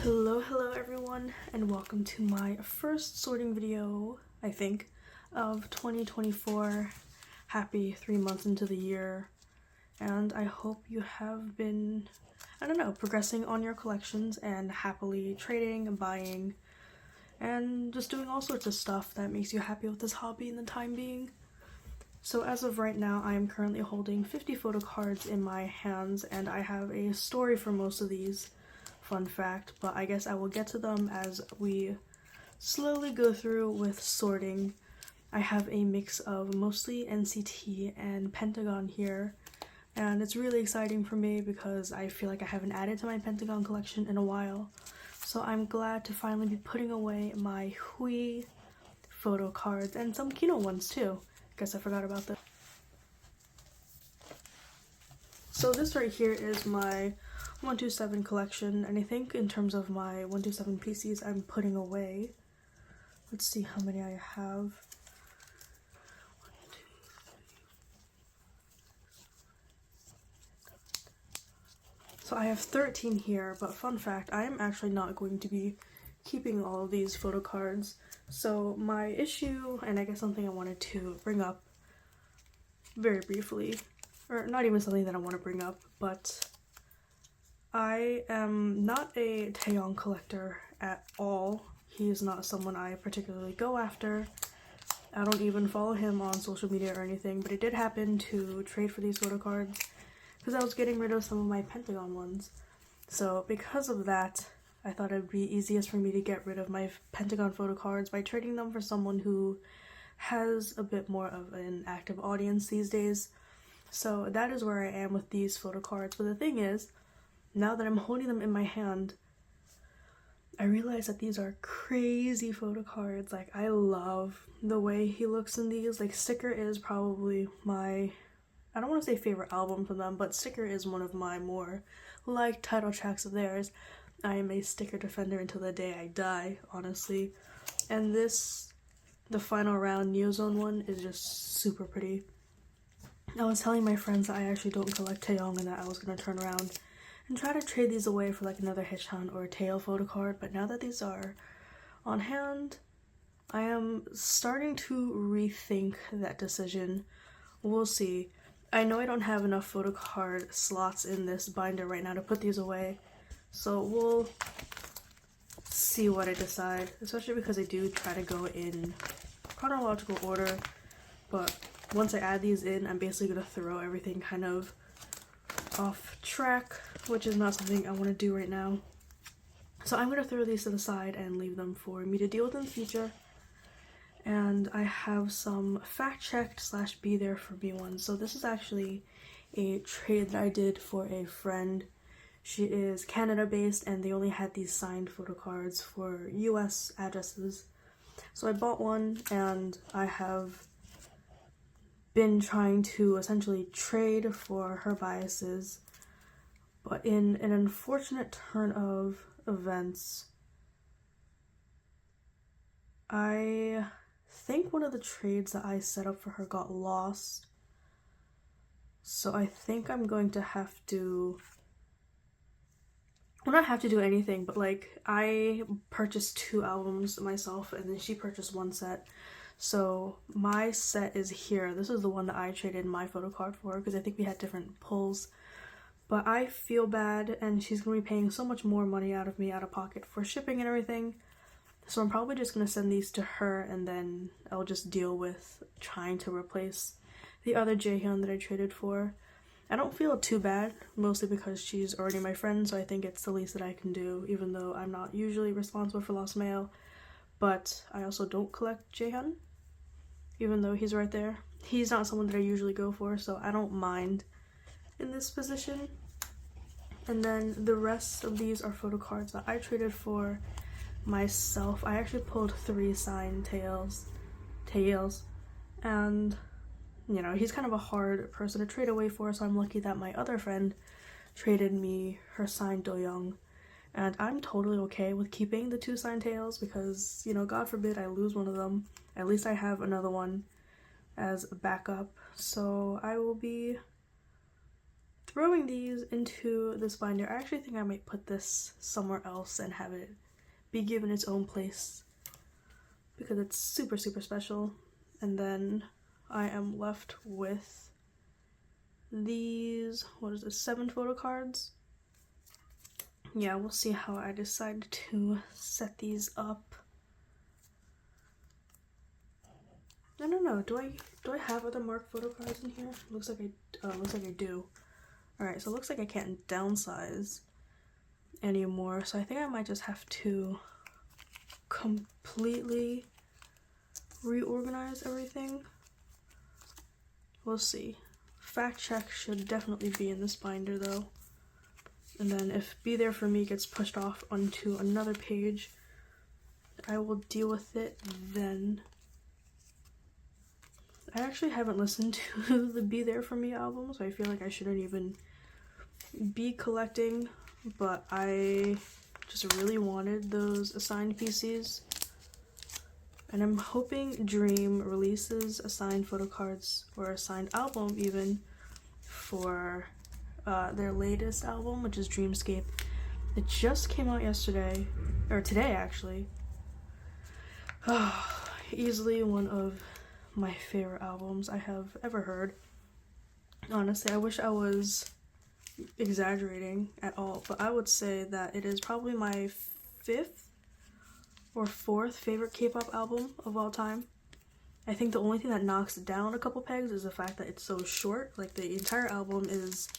Hello everyone, and welcome to my first sorting video, I think, of 2024. Happy 3 months into the year, and I hope you have been, progressing on your collections and happily trading and buying and just doing all sorts of stuff that makes you happy with this hobby in the time being. So as of right now, I am currently holding 50 photo cards in my hands, and I have a story for most of these. Fun fact, but I guess I will get to them as we slowly go through with sorting. I have a mix of mostly NCT and Pentagon here, and it's really exciting for me because I feel like I haven't added to my Pentagon collection in a while. So I'm glad to finally be putting away my Hui photo cards and some Kino ones too. Guess I forgot about this. So this right here is my 127 collection, and I think in terms of my 127 PCs I'm putting away, let's see how many I have. So I have 13 here, but fun fact, I am actually not going to be keeping all of these photo cards. So my issue, and I guess something I wanted to bring up very briefly, or not even something that I want to bring up, but I am not a Taeyong collector at all. He is not someone I particularly go after. I don't even follow him on social media or anything, but it did happen to trade for these photo cards because I was getting rid of some of my Pentagon ones. So because of that, I thought it would be easiest for me to get rid of my Pentagon photo cards by trading them for someone who has a bit more of an active audience these days. So that is where I am with these photo cards. But the thing is, now that I'm holding them in my hand, I realize that these are crazy photo cards. Like, I love the way he looks in these. Like, Sticker is probably my, I don't want to say favorite album from them, but Sticker is one of my more liked title tracks of theirs. I am a Sticker defender until the day I die, honestly. And this, the final round Neozone one, is just super pretty. I was telling my friends that I actually don't collect Taeyong and that I was going to turn around and try to trade these away for like another Hichan or Tail photo card, but now that these are on hand, I am starting to rethink that decision. We'll see. I know I don't have enough photo card slots in this binder right now to put these away, so we'll see what I decide, especially because I do try to go in chronological order, but once I add these in, I'm basically going to throw everything kind of off track, which is not something I want to do right now. So I'm going to throw these to the side and leave them for me to deal with in the future. And I have some fact-checked / be there for me ones. So this is actually a trade that I did for a friend. She is Canada based and they only had these signed photo cards for US addresses. So I bought one and I have been trying to essentially trade for her biases, but in an unfortunate turn of events, I think one of the trades that I set up for her got lost. So I think I'm going to have to, well, not have to do anything, but like, I purchased 2 albums myself and then she purchased 1 set. So my set is here. This is the one that I traded my photo card for because I think we had different pulls. But I feel bad and she's going to be paying so much more money out of me out of pocket for shipping and everything. So I'm probably just going to send these to her and then I'll just deal with trying to replace the other Jaehyun that I traded for. I don't feel too bad, mostly because she's already my friend, so I think it's the least that I can do, even though I'm not usually responsible for lost mail. But I also don't collect Jaehyun, even though he's right there. He's not someone that I usually go for, so I don't mind in this position. And then the rest of these are photo cards that I traded for myself. I actually pulled 3 signed tails, and you know, he's kind of a hard person to trade away for, so I'm lucky that my other friend traded me her signed Doyoung. And I'm totally okay with keeping the 2 signed tails because, you know, God forbid I lose one of them. At least I have another one as a backup. So I will be throwing these into this binder. I actually think I might put this somewhere else and have it be given its own place because it's super, super special. And then I am left with these, what is this, 7 photo cards? Yeah, we'll see how I decide to set these up. I don't know, do I have other marked photo cards in here? Looks like I do. Alright, so it looks like I can't downsize anymore, so I think I might just have to completely reorganize everything. We'll see. Fact check should definitely be in this binder though. And then if Be There For Me gets pushed off onto another page, I will deal with it then. I actually haven't listened to the Be There For Me album, so I feel like I shouldn't even be collecting, but I just really wanted those assigned PCs. And I'm hoping Dream releases assigned photo cards or a signed album even for their latest album, which is Dreamscape. It just came out yesterday, or today actually. Easily one of my favorite albums I have ever heard. Honestly, I wish I was exaggerating at all, but I would say that it is probably my 5th or 4th favorite K-pop album of all time. I think the only thing that knocks it down a couple pegs is the fact that it's so short. Like, the entire album is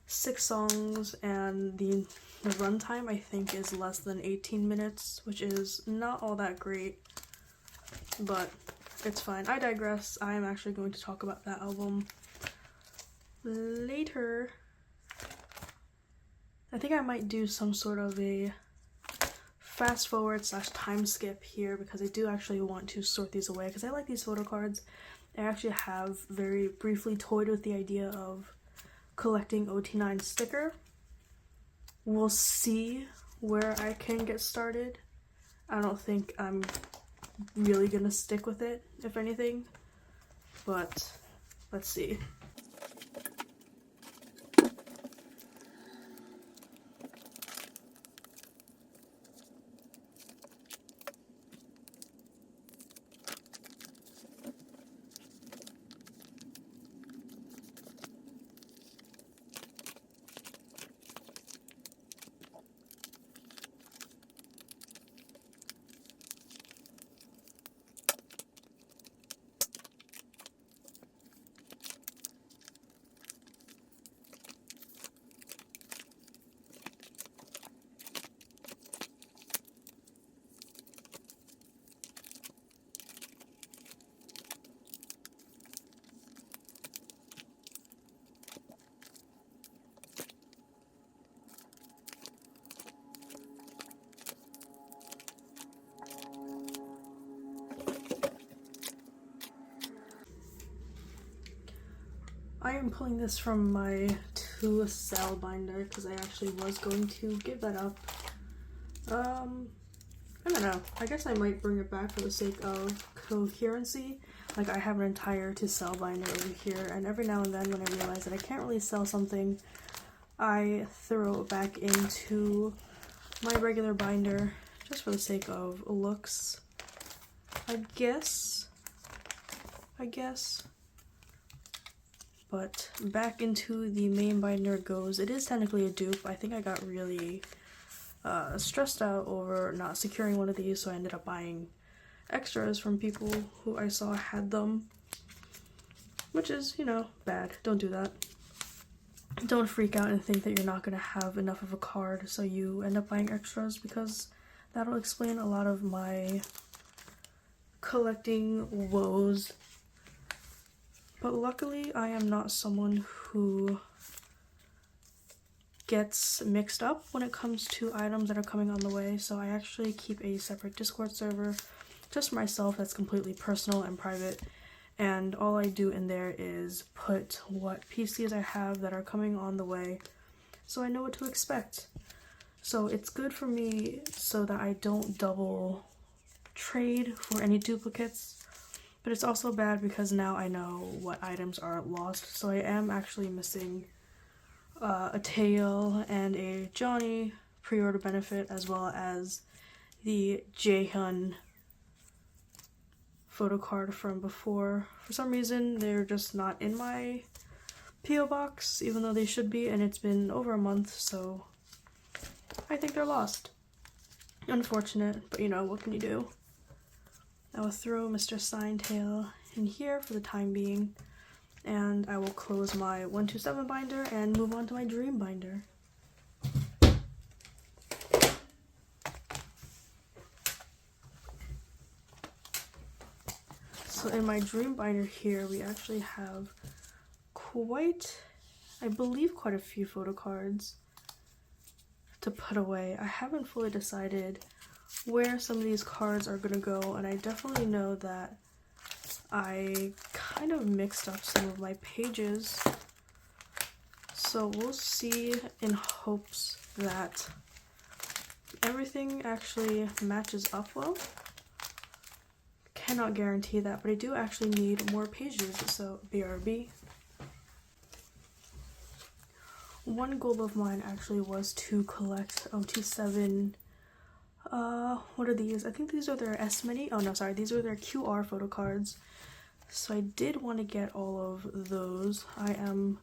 6 songs, and the runtime I think is less than 18 minutes, which is not all that great, but it's fine. I digress. I am actually going to talk about that album later. I think I might do some sort of a fast forward / time skip here because I do actually want to sort these away because I like these photo cards. I actually have very briefly toyed with the idea of collecting OT9 sticker. We'll see where I can get started. I don't think I'm really gonna stick with it, if anything, but let's see. I am pulling this from my to sell binder because I actually was going to give that up. I don't know. I guess I might bring it back for the sake of coherency. Like, I have an entire to sell binder over here, and every now and then when I realize that I can't really sell something, I throw it back into my regular binder just for the sake of looks. I guess. But back into the main binder it goes. It is technically a dupe. I think I got really stressed out over not securing one of these, so I ended up buying extras from people who I saw had them, which is, you know, bad. Don't do that. Don't freak out and think that you're not gonna have enough of a card, so you end up buying extras, because that'll explain a lot of my collecting woes. But luckily, I am not someone who gets mixed up when it comes to items that are coming on the way, so I actually keep a separate Discord server just for myself that's completely personal and private, and all I do in there is put what PCs I have that are coming on the way so I know what to expect. So it's good for me so that I don't double trade for any duplicates, but it's also bad because now I know what items are lost. So I am actually missing a Tail and a Johnny pre-order benefit, as well as the Jaehyun photo card from before. For some reason, they're just not in my P.O. box, even though they should be, and it's been over a month, so I think they're lost. Unfortunate, but you know, what can you do? I will throw Mr. Signtail in here for the time being, and I will close my 127 binder and move on to my dream binder. So in my dream binder here, we actually have I believe quite a few photo cards to put away. I haven't fully decided where some of these cards are gonna go, and I definitely know that I kind of mixed up some of my pages, so we'll see, in hopes that everything actually matches up well. Cannot guarantee that, but I do actually need more pages, so BRB. One goal of mine actually was to collect 27, what are these? I think these are their S-Mini. Oh no, sorry, these are their QR photo cards. So I did want to get all of those. I'm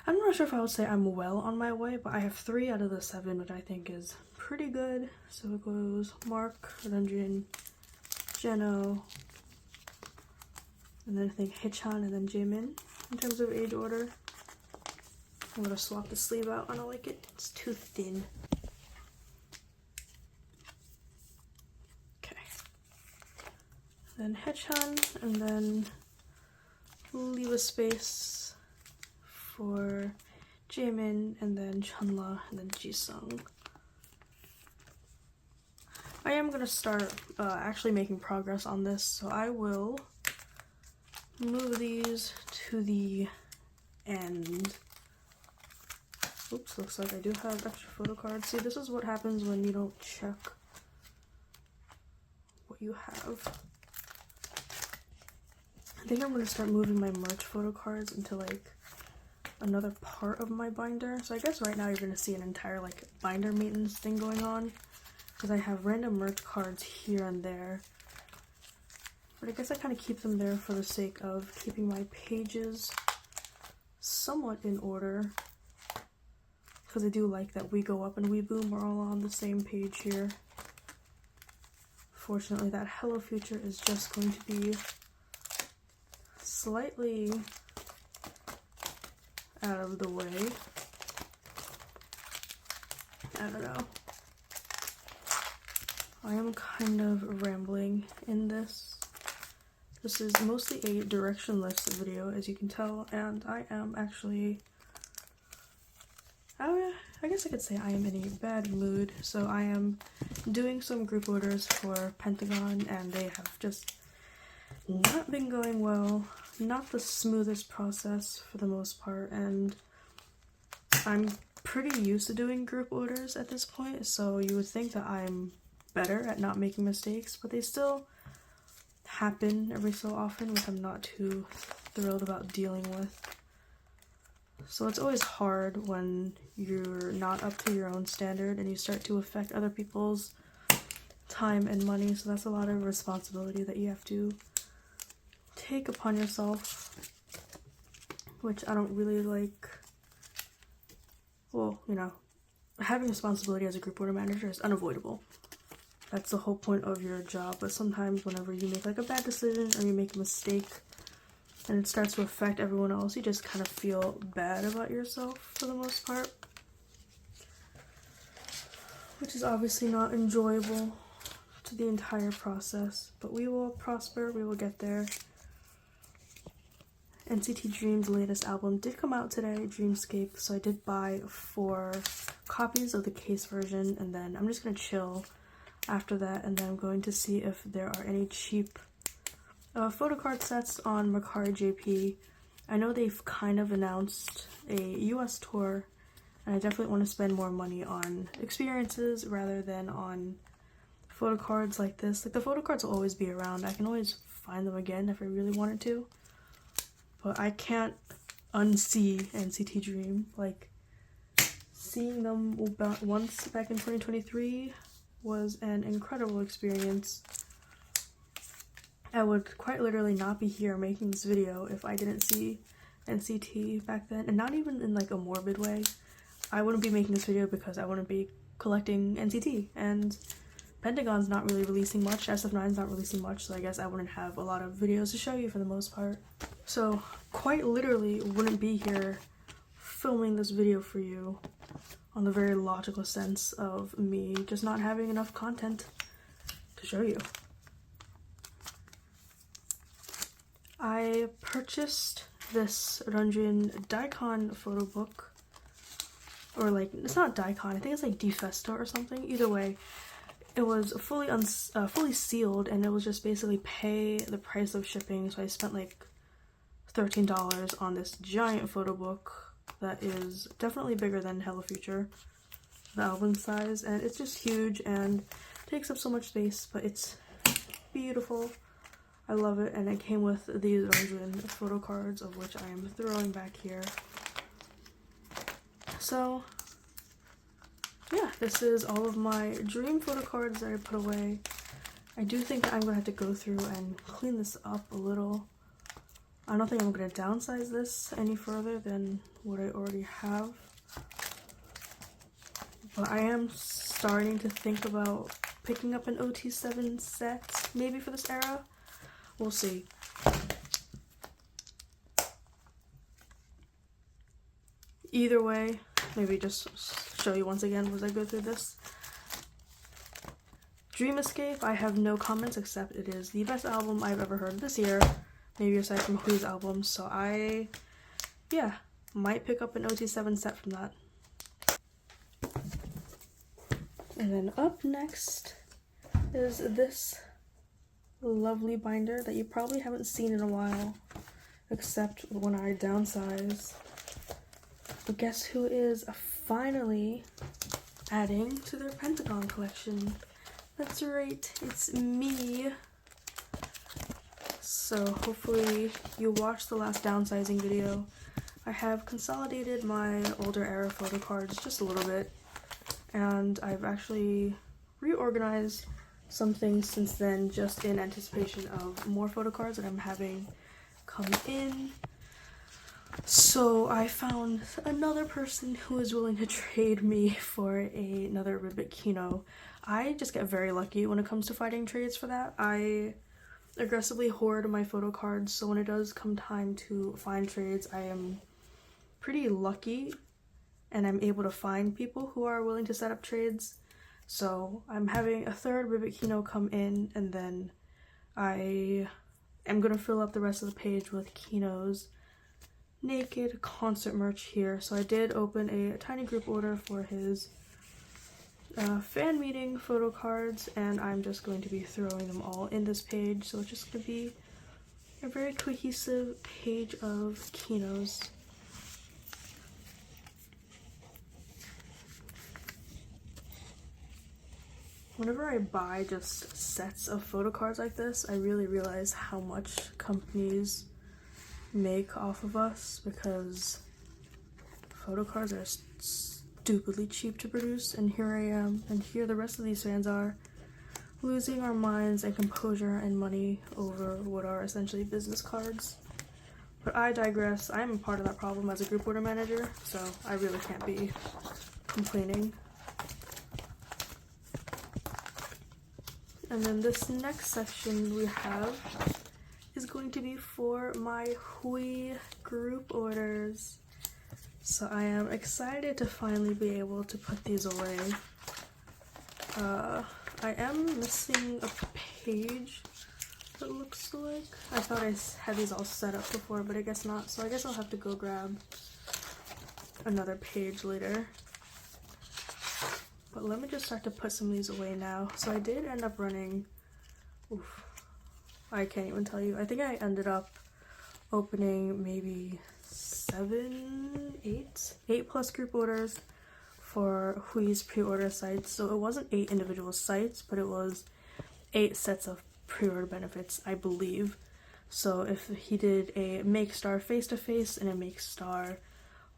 not sure if I would say I'm well on my way, but I have 3 out of the 7, which I think is pretty good. So it goes Mark, Dungeon, Jeno, and then I think Hichan, and then Jaemin in terms of age order. I'm gonna swap the sleeve out. I don't like it. It's too thin. Okay. Then Hechan, and then leave a space for Jaemin, and then Chunla, and then Jisung. I am gonna start actually making progress on this, so I will move these to the end. Oops, looks like I do have extra photo cards. See, this is what happens when you don't check what you have. I think I'm going to start moving my merch photo cards into like another part of my binder. So I guess right now you're going to see an entire like binder maintenance thing going on, because I have random merch cards here and there. But I guess I kind of keep them there for the sake of keeping my pages somewhat in order. Because I do like that We Go Up and We Boom are all on the same page here. Fortunately, that Hello Future is just going to be slightly out of the way. I don't know. I am kind of rambling in this. This is mostly a directionless video, as you can tell, and I am actually... I guess I could say I am in a bad mood, so I am doing some group orders for Pentagon, and they have just not been going well. Not the smoothest process for the most part, and I'm pretty used to doing group orders at this point, so you would think that I'm better at not making mistakes, but they still happen every so often, which I'm not too thrilled about dealing with. So it's always hard when you're not up to your own standard and you start to affect other people's time and money, so that's a lot of responsibility that you have to take upon yourself, which I don't really like. Well, you know, having responsibility as a group order manager is unavoidable. That's the whole point of your job, but sometimes whenever you make like a bad decision or you make a mistake and it starts to affect everyone else, you just kind of feel bad about yourself for the most part, which is obviously not enjoyable to the entire process, but we will prosper, we will get there. NCT Dream's latest album did come out today, Dreamscape, so I did buy 4 copies of the case version, and then I'm just going to chill after that, and then I'm going to see if there are any cheap photo card sets on Mercari JP. I know they've kind of announced a US tour, and I definitely want to spend more money on experiences rather than on photo cards like this. Like, the photo cards will always be around. I can always find them again if I really wanted to. But I can't unsee NCT Dream. Like, seeing them once back in 2023 was an incredible experience. I would quite literally not be here making this video if I didn't see NCT back then, and not even in like a morbid way. I wouldn't be making this video because I wouldn't be collecting NCT, and Pentagon's not really releasing much, SF9's not releasing much, so I guess I wouldn't have a lot of videos to show you for the most part. So quite literally wouldn't be here filming this video for you on the very logical sense of me just not having enough content to show you. I purchased this Dungeon Daikon photo book, or like, it's not Daikon, I think it's like Defesto or something. Either way, it was fully sealed, and it was just basically pay the price of shipping. So I spent like $13 on this giant photo book that is definitely bigger than Hello Future, the album size, and it's just huge and takes up so much space, but it's beautiful. I love it, and it came with these Dungeon photo cards, of which I am throwing back here. So yeah, this is all of my dream photo cards that I put away. I do think that I'm gonna have to go through and clean this up a little. I don't think I'm gonna downsize this any further than what I already have. But I am starting to think about picking up an OT7 set, maybe for this era. We'll see. Either way, maybe just show you once again as I go through this. Dream Escape, I have no comments except it is the best album I've ever heard this year, maybe aside from Hui's album, so I, yeah, might pick up an OT7 set from that. And then up next is this lovely binder that you probably haven't seen in a while, except when I downsize. But guess who is finally adding to their Pentagon collection? That's right, it's me. So hopefully you watched the last downsizing video. I have consolidated my older era photo cards just a little bit, and I've actually reorganized some things since then, just in anticipation of more photo cards that I'm having come in. So I found another person who is willing to trade me for another Ribbit Kino. I just get very lucky when it comes to finding trades for that. I aggressively hoard my photo cards, so when it does come time to find trades, I am pretty lucky and I'm able to find people who are willing to set up trades. So I'm having a third Ribbit Kino come in, and then I am going to fill up the rest of the page with Kino's naked concert merch here. So I did open a tiny group order for his fan meeting photo cards, and I'm just going to be throwing them all in this page. So it's just going to be a very cohesive page of Kino's. Whenever I buy just sets of photo cards like this, I really realize how much companies make off of us, because photo cards are stupidly cheap to produce, and here I am, and here the rest of these fans are, losing our minds and composure and money over what are essentially business cards. But I digress. I am a part of that problem as a group order manager, so I really can't be complaining. And then this next section we have is going to be for my Hui group orders. So I am excited to finally be able to put these away. I am missing a page, it looks like. I thought I had these all set up before, but I guess not. So I guess I'll have to go grab another page later. But let me just start to put some of these away now. So I did end up running, I can't even tell you. I think I ended up opening maybe 8 plus group orders for Hui's pre-order sites. So it wasn't 8 individual sites, but it was 8 sets of pre-order benefits, I believe. So if he did a Make Star face-to-face and a Make Star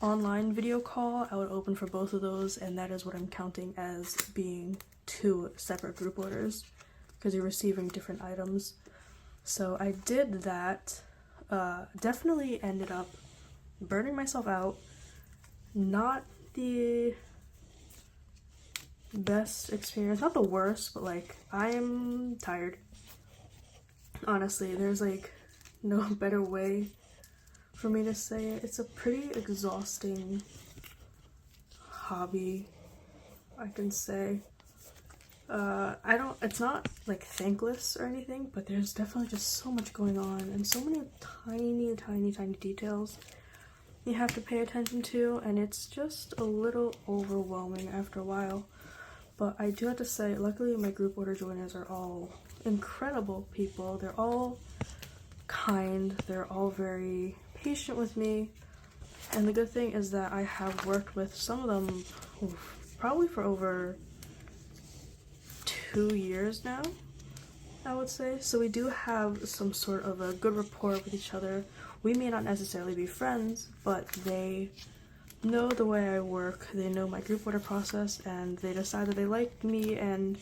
online video call, I would open for both of those, and that is what I'm counting as being 2 separate group orders because you're receiving different items. So I did that. Definitely ended up burning myself out. Not the best experience, not the worst, but like I'm tired. Honestly, there's like no better way for me to say it. It's a pretty exhausting hobby, I can say. It's not like thankless or anything, but there's definitely just so much going on and so many tiny details you have to pay attention to, and it's just a little overwhelming after a while. But I do have to say, luckily my group order joiners are all incredible people. They're all kind, they're all very patient with me, and the good thing is that I have worked with some of them probably for over 2 years now, I would say. So we do have some sort of a good rapport with each other. We may not necessarily be friends, but they know the way I work, they know my group order process, and they decide that they like me and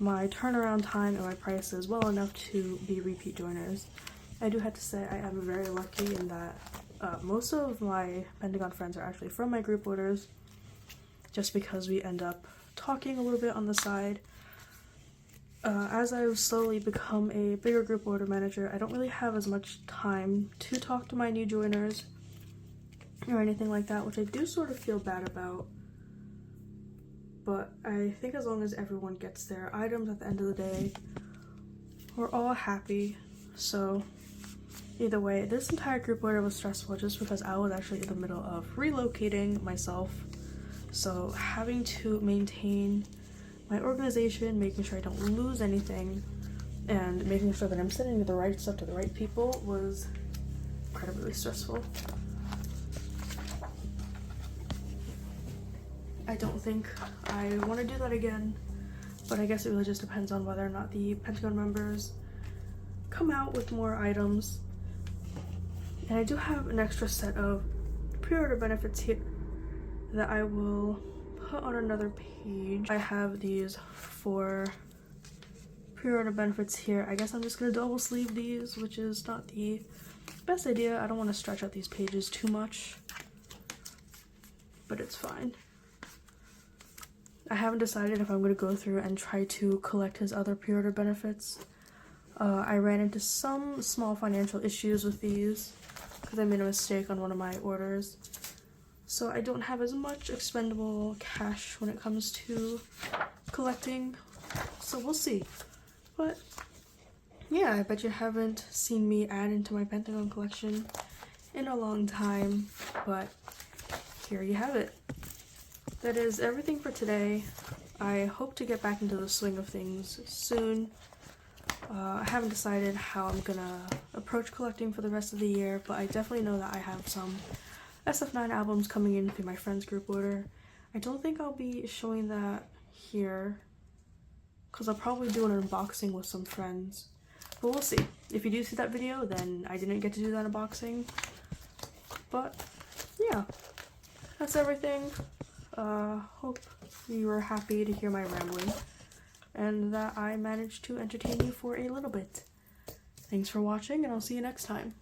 my turnaround time and my prices well enough to be repeat joiners. I do have to say I am very lucky in that most of my Pentagon friends are actually from my group orders, just because we end up talking a little bit on the side. As I slowly become a bigger group order manager, I don't really have as much time to talk to my new joiners or anything like that, which I do sort of feel bad about. But I think as long as everyone gets their items at the end of the day, we're all happy. So either way, this entire group order was stressful just because I was actually in the middle of relocating myself. So having to maintain my organization, making sure I don't lose anything, and making sure that I'm sending the right stuff to the right people was incredibly stressful. I don't think I want to do that again, but I guess it really just depends on whether or not the Pentagon members come out with more items. And I do have an extra set of pre-order benefits here that I will put on another page. I have these 4 pre-order benefits here. I guess I'm just gonna double sleeve these, which is not the best idea. I don't want to stretch out these pages too much, but it's fine. I haven't decided if I'm going to go through and try to collect his other pre-order benefits. I ran into some small financial issues with these because I made a mistake on one of my orders. So I don't have as much expendable cash when it comes to collecting. So we'll see. But yeah, I bet you haven't seen me add into my Pentagon collection in a long time. But here you have it. That is everything for today. I hope to get back into the swing of things soon. I haven't decided how I'm gonna approach collecting for the rest of the year, but I definitely know that I have some SF9 albums coming in through my friend's group order. I don't think I'll be showing that here, because I'll probably do an unboxing with some friends. But we'll see. If you do see that video, then I didn't get to do that unboxing. But yeah, that's everything. Hope you were happy to hear my rambling and that I managed to entertain you for a little bit. Thanks for watching, and I'll see you next time.